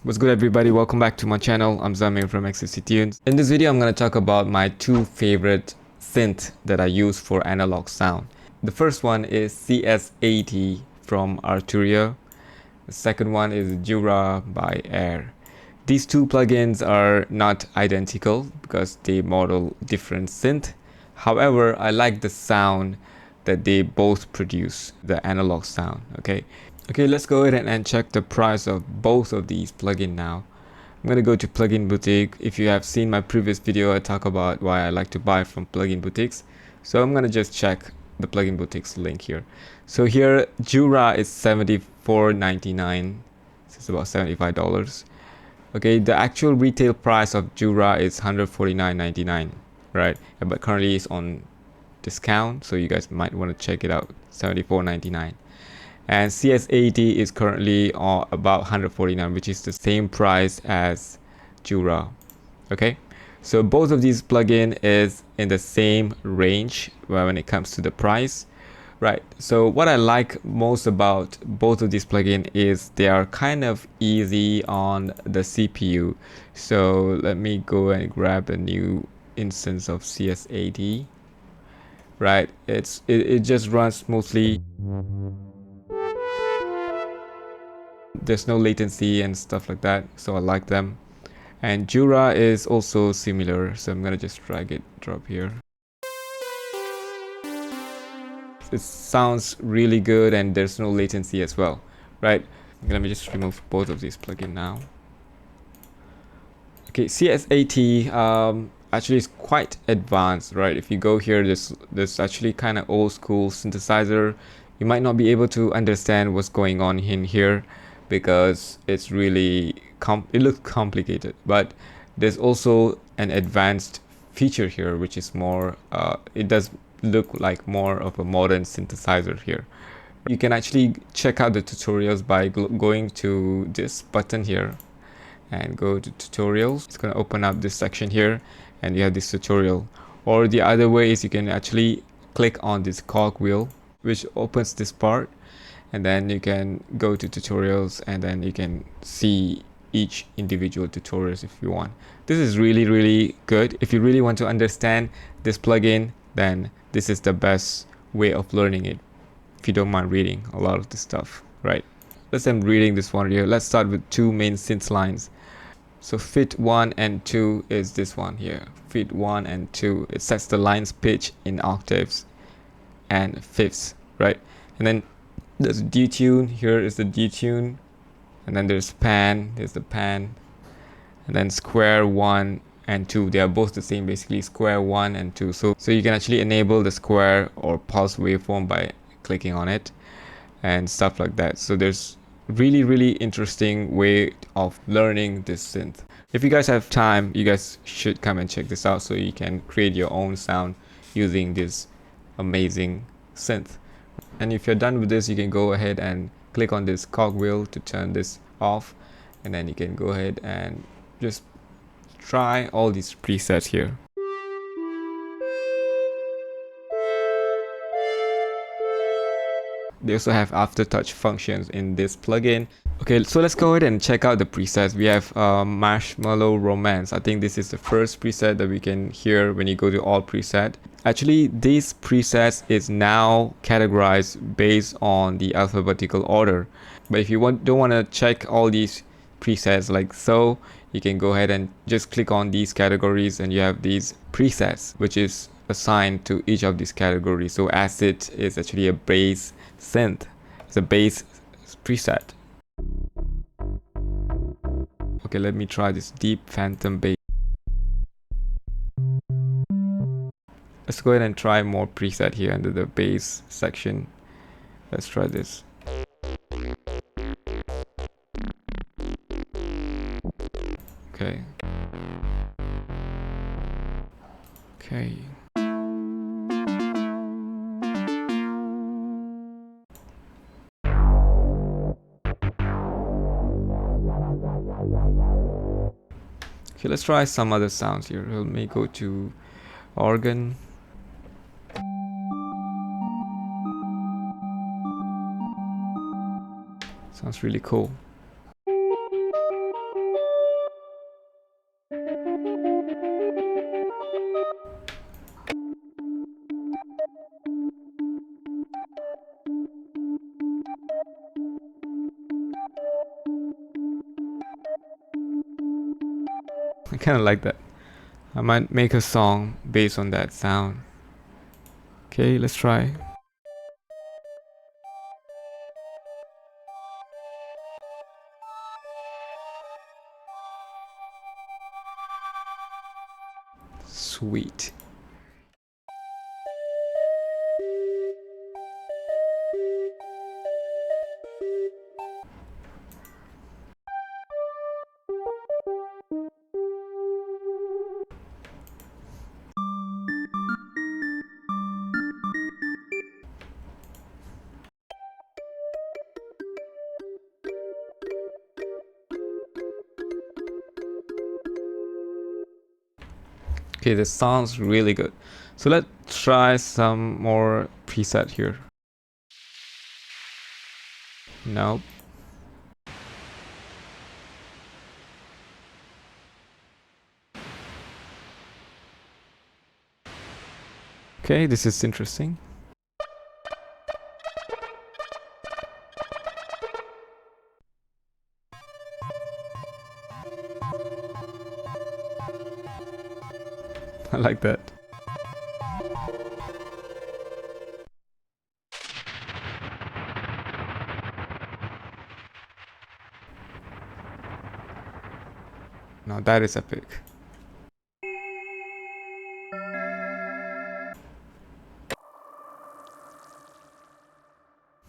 What's good, everybody? Welcome back to my channel. I'm Zamir from XFC Tunes. In this video I'm going to talk about my two favorite synth that I use for analog sound. The first one is CS-80 from Arturia. The second one is Jura by Air. These two plugins are not identical because they model different synth. However, I like the sound that they both produce, the analog sound. Okay, let's go ahead and check the price of both of these plugins now. I'm gonna go to Plugin Boutique. If you have seen my previous video, I talk about why I like to buy from plugin boutiques. So I'm gonna just check the plugin boutiques link here. So here, Jura is $74.99. So it's about $75. Okay, the actual retail price of Jura is $149.99, right? But currently it's on discount, so you guys might want to check it out. $74.99. And CS-80 is currently about $149, which is the same price as Jura. Okay, so both of these plugins is in the same range when it comes to the price, right? So what I like most about both of these plugins is they are kind of easy on the CPU. So let me go and grab a new instance of CS-80. Right, it just runs smoothly. There's no latency and stuff like that, so I like them. And Jura is also similar, so I'm gonna just drop here. It sounds really good and there's no latency as well, right? Let me just remove both of these plugins now. Okay, CS-80 actually is quite advanced, right? If you go here, this actually kind of old school synthesizer. You might not be able to understand what's going on in here because it's really it looks complicated, but there's also an advanced feature here which is more it does look like more of a modern synthesizer here. You can actually check out the tutorials by going to this button here and go to tutorials. It's going to open up this section here and you have this tutorial. Or the other way is you can actually click on this cogwheel which opens this part, and then you can go to tutorials and then you can see each individual tutorials if you want. This is really good. If you really want to understand this plugin, then this is the best way of learning it if you don't mind reading a lot of this stuff, right? Let's say I'm reading this one here. Let's start with two main synth lines. So fit 1 and 2 is this one here. Fit 1 and 2. It sets the line's pitch in octaves and fifths, right? And then there's detune. Here is the detune. And then there's pan. There's the pan. And then square 1 and 2. They are both the same, basically square 1 and 2. So you can actually enable the square or pulse waveform by clicking on it and stuff like that. So there's really interesting way of learning this synth. If you guys have time, you guys should come and check this out so you can create your own sound using this amazing synth. And if you're done with this, you can go ahead and click on this cogwheel to turn this off, and then you can go ahead and just try all these presets here. They also have aftertouch functions in this plugin. Okay, so let's go ahead and check out the presets. We have Marshmallow Romance. I think this is the first preset that we can hear when you go to all preset. Actually, these presets is now categorized based on the alphabetical order. But if you don't want to check all these presets like so, you can go ahead and just click on these categories and you have these presets which is assigned to each of these categories. So acid is actually a bass synth. It's a bass preset. Okay, let me try this deep phantom bass. Let's go ahead and try more preset here under the bass section. Let's try this. Okay. Okay. Okay, let's try some other sounds here. Let me go to organ. Sounds really cool. I kind of like that. I might make a song based on that sound. Okay, let's try. Sweet. Okay, this sounds really good. So let's try some more preset here. Nope. Okay, this is interesting. I like that. Now that is epic.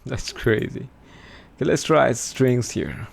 That's crazy. Okay, let's try strings here.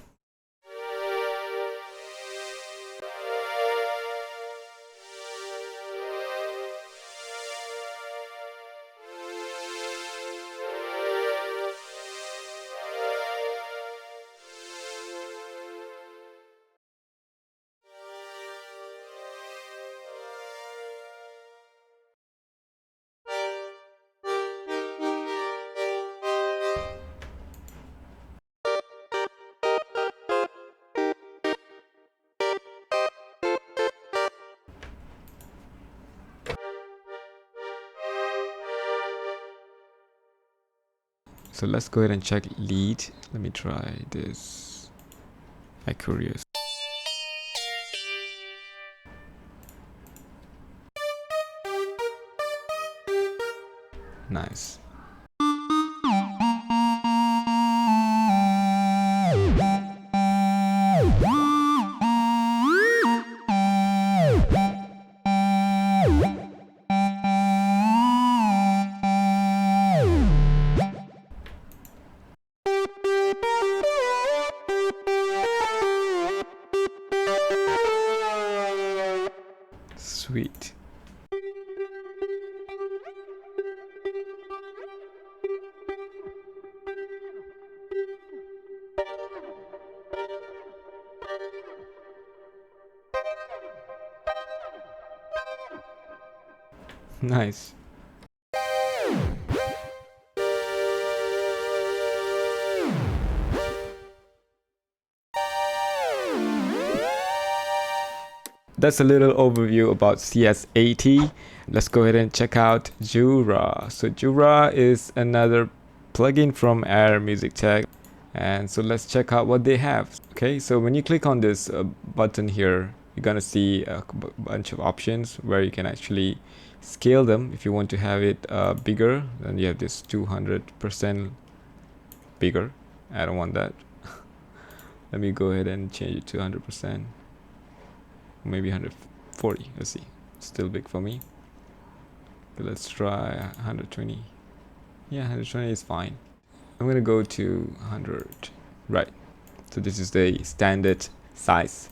So let's go ahead and check lead. Let me try this. I'm curious. Nice. Sweet. Nice. That's a little overview about CS-80. Let's go ahead and check out Jura. So Jura is another plugin from Air Music Tech. And so let's check out what they have. Okay, so when you click on this button here, you're gonna see a bunch of options where you can actually scale them. If you want to have it bigger, then you have this 200% bigger. I don't want that. Let me go ahead and change it to 100%. Maybe 140. Let's see. Still big for me. Okay, let's try 120. Yeah, 120 is fine. I'm gonna go to 100. Right. So this is the standard size.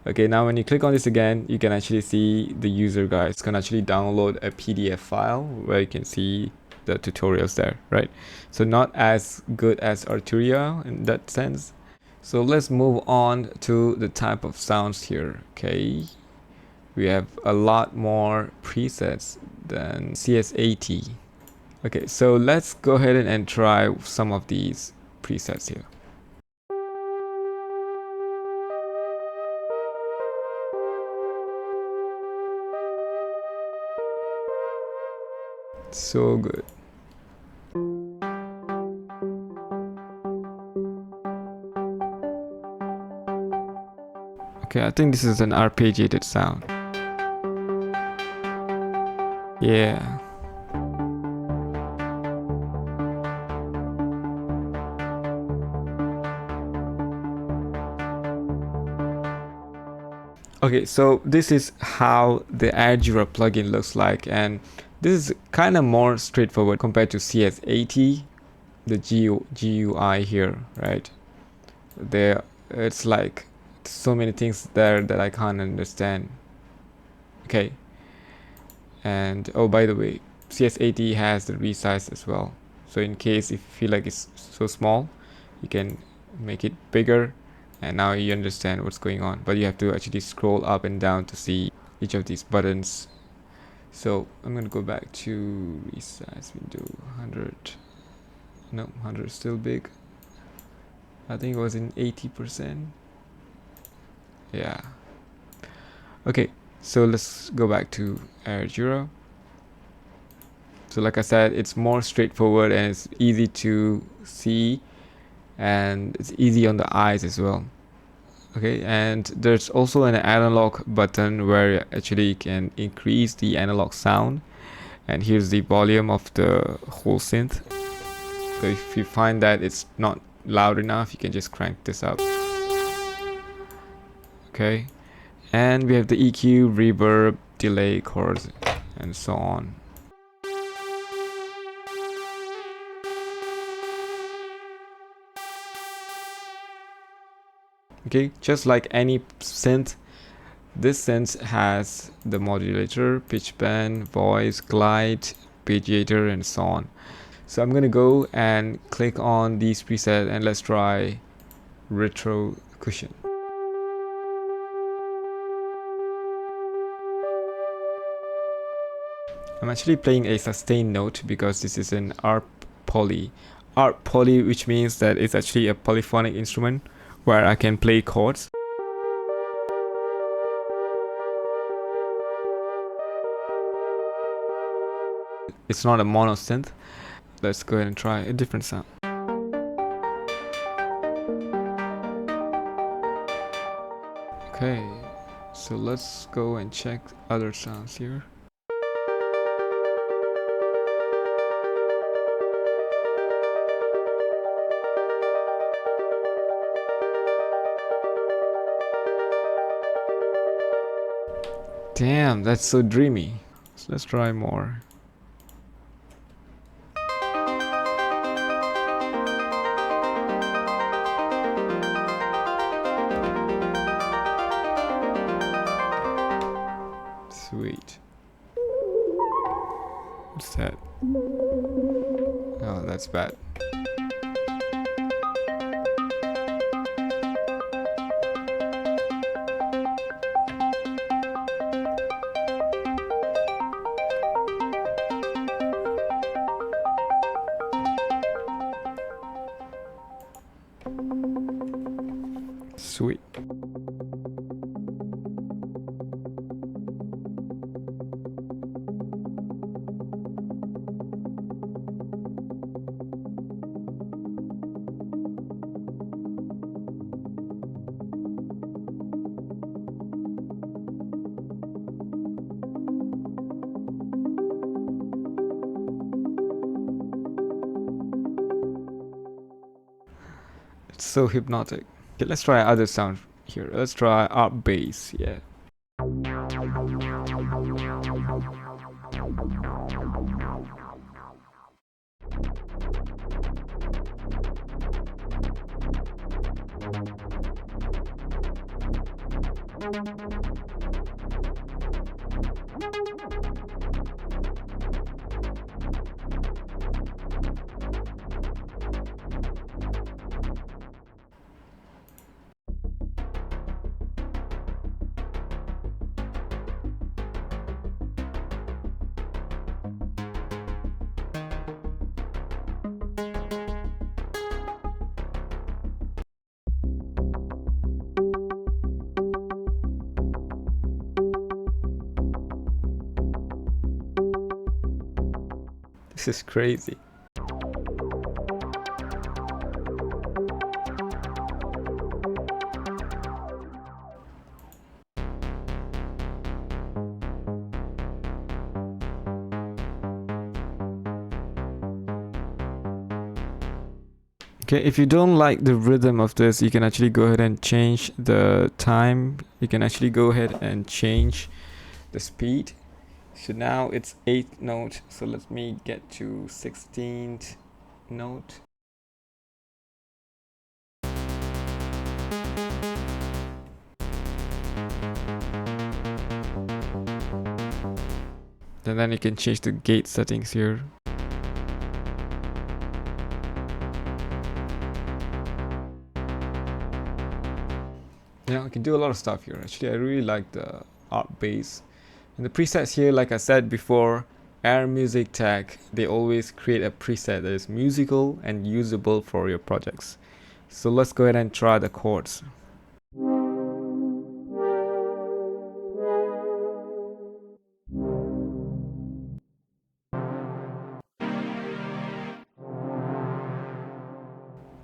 Okay, now when you click on this again, you can actually see the user guide. It's gonna actually download a PDF file where you can see the tutorials there, right? So not as good as Arturia in that sense. So let's move on to the type of sounds here. Okay, we have a lot more presets than CS-80. Okay, so let's go ahead and try some of these presets here. So good. Okay, I think this is an arpeggiated sound. Yeah. Okay, so this is how the Jura plugin looks like, and this is kind of more straightforward compared to CS-80, the GUI here, right? There, it's like so many things there that I can't understand. Okay, and oh, by the way, CS-80 has the resize as well. So in case if you feel like it's so small, you can make it bigger, and now you understand what's going on. But you have to actually scroll up and down to see each of these buttons. So I'm gonna go back to resize window 100. No, 100 is still big. I think it was in 80%. Yeah. Okay, so let's go back to Arturia. So like I said, it's more straightforward and it's easy to see, and it's easy on the eyes as well. Okay, and there's also an analog button where you actually can increase the analog sound, and here's the volume of the whole synth. So if you find that it's not loud enough, you can just crank this up. Okay, and we have the EQ, reverb, delay, chords, and so on. Okay, just like any synth, this synth has the modulator, pitch bend, voice, glide, arpeggiator, and so on. So I'm gonna go and click on these presets and let's try retro cushion. I'm actually playing a sustained note because this is an arp poly. Arp poly, which means that it's actually a polyphonic instrument where I can play chords. It's not a mono synth. Let's go ahead and try a different sound. Okay, so let's go and check other sounds here. Damn, that's so dreamy. So let's try more. Sweet. What's that? Oh, that's bad. Sweet. It's so hypnotic. Okay, let's try other sound here. Let's try art bass. Yeah. This is crazy. Okay, if you don't like the rhythm of this, you can actually go ahead and change the time. You can actually go ahead and change the speed. So now it's 8th note. So let me get to 16th note. And then you can change the gate settings here. Yeah, we can do a lot of stuff here. Actually, I really like the art base. And the presets here, like I said before, Air Music Tech, they always create a preset that is musical and usable for your projects. So let's go ahead and try the chords.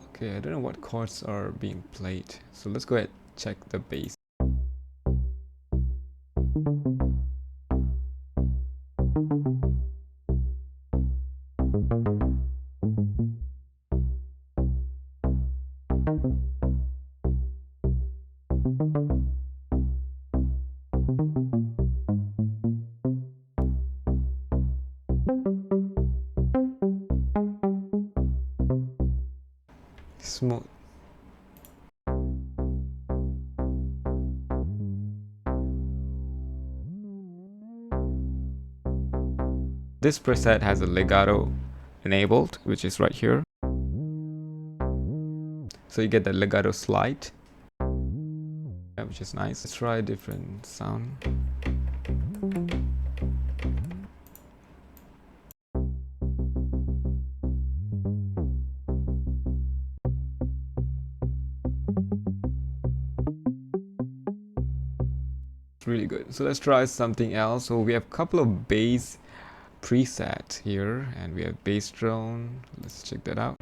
Okay, I don't know what chords are being played. So let's go ahead and check the bass. Smooth. This preset has a legato enabled, which is right here. So you get the legato slide, yeah, which is nice. Let's try a different sound. It's really good. So let's try something else. So we have a couple of bass presets here, and we have bass drone. Let's check that out.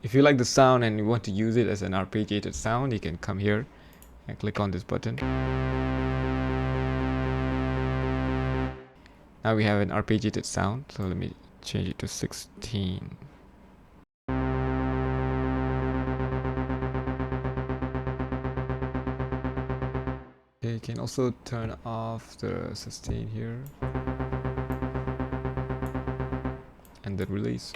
If you like the sound and you want to use it as an arpeggiated sound, you can come here and click on this button. Now we have an arpeggiated sound, so let me change it to 16. Okay, you can also turn off the sustain here and the release.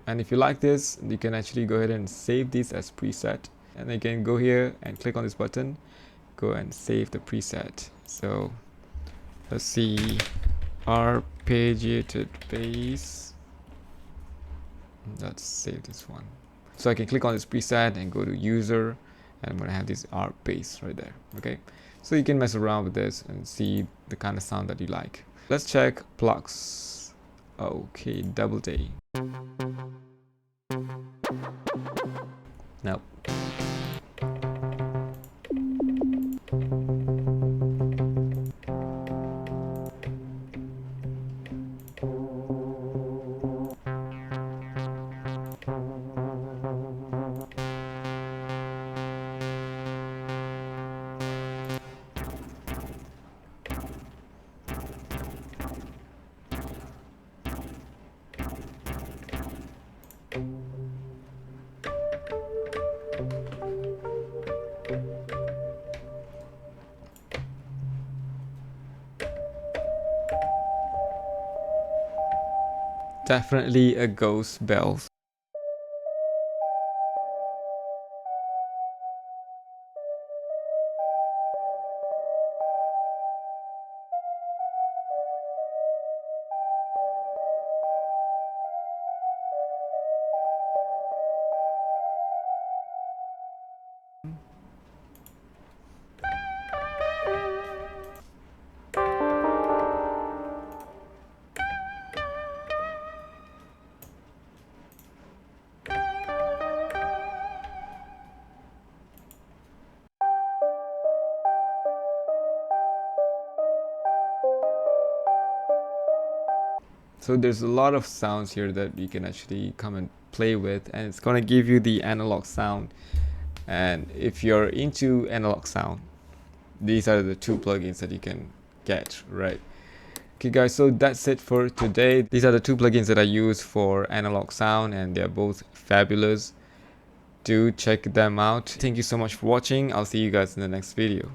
And if you like this, you can actually go ahead and save this as preset. And you can go here and click on this button, go and save the preset. So let's see, arpeggiated bass. Let's save this one. So I can click on this preset and go to user, and I'm gonna have this art bass right there. Okay, so you can mess around with this and see the kind of sound that you like. Let's check plugs. Okay, double day. Nope. Definitely a ghost bells. So there's a lot of sounds here that you can actually come and play with, and it's gonna give you the analog sound. And if you're into analog sound, these are the two plugins that you can get, right? Okay guys, so that's it for today. These are the two plugins that I use for analog sound, and they're both fabulous. Do check them out. Thank you so much for watching. I'll see you guys in the next video.